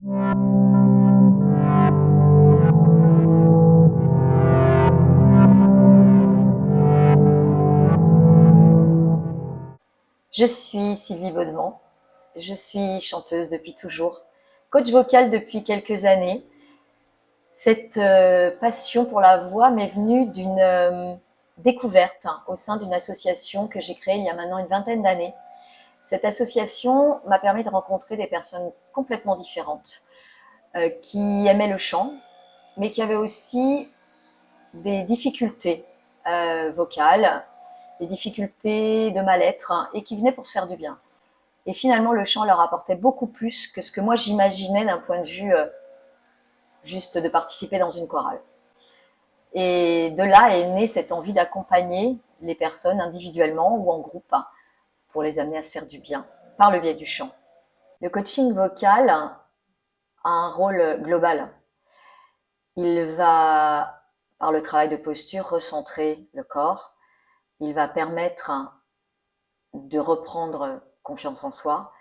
Je suis Sylvie Baudemont, je suis chanteuse depuis toujours, coach vocal depuis quelques années. Cette passion pour la voix m'est venue d'une découverte au sein d'une association que j'ai créée il y a maintenant une vingtaine d'années. Cette association m'a permis de rencontrer des personnes complètement différentes, qui aimaient le chant, mais qui avaient aussi des difficultés vocales, des difficultés de mal-être, hein, et qui venaient pour se faire du bien. Et finalement, le chant leur apportait beaucoup plus que ce que moi j'imaginais d'un point de vue juste de participer dans une chorale. Et de là est née cette envie d'accompagner les personnes individuellement ou en groupe, hein, pour les amener à se faire du bien par le biais du chant. Le coaching vocal a un rôle global. Il va, par le travail de posture, recentrer le corps. Il va permettre de reprendre confiance en soi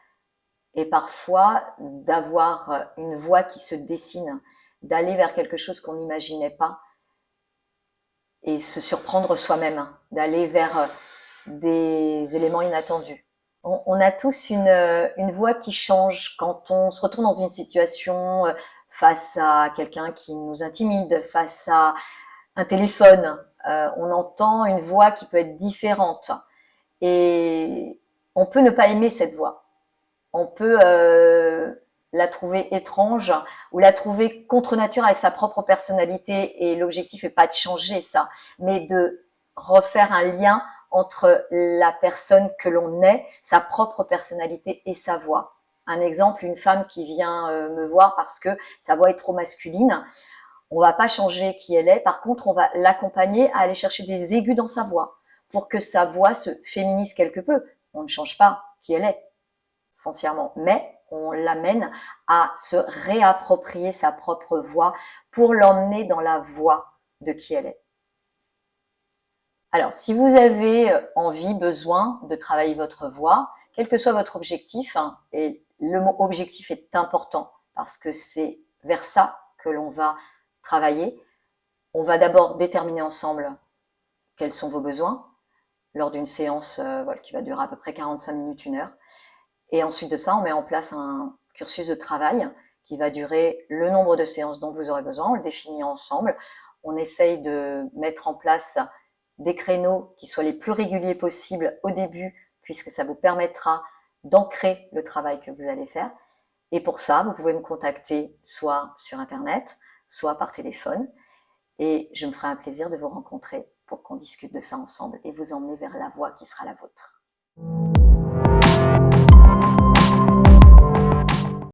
et parfois d'avoir une voix qui se dessine, d'aller vers quelque chose qu'on n'imaginait pas et se surprendre soi-même, d'aller vers des éléments inattendus. On a tous une voix qui change quand on se retrouve dans une situation face à quelqu'un qui nous intimide, face à un téléphone. On entend une voix qui peut être différente et on peut ne pas aimer cette voix. On peut la trouver étrange ou la trouver contre nature avec sa propre personnalité, et l'objectif n'est pas de changer ça, mais de refaire un lien entre la personne que l'on est, sa propre personnalité et sa voix. Un exemple, une femme qui vient me voir parce que sa voix est trop masculine, on va pas changer qui elle est, par contre on va l'accompagner à aller chercher des aigus dans sa voix pour que sa voix se féminise quelque peu. On ne change pas qui elle est foncièrement, mais on l'amène à se réapproprier sa propre voix pour l'emmener dans la voie de qui elle est. Alors, si vous avez envie, besoin de travailler votre voix, quel que soit votre objectif, hein, et le mot objectif est important parce que c'est vers ça que l'on va travailler, on va d'abord déterminer ensemble quels sont vos besoins lors d'une séance qui va durer à peu près 45 minutes, 1 heure. Et ensuite de ça, on met en place un cursus de travail qui va durer le nombre de séances dont vous aurez besoin. On le définit ensemble. On essaye de mettre en place des créneaux qui soient les plus réguliers possibles au début, puisque ça vous permettra d'ancrer le travail que vous allez faire. Et pour ça, vous pouvez me contacter soit sur Internet, soit par téléphone. Et je me ferai un plaisir de vous rencontrer pour qu'on discute de ça ensemble et vous emmener vers la voie qui sera la vôtre.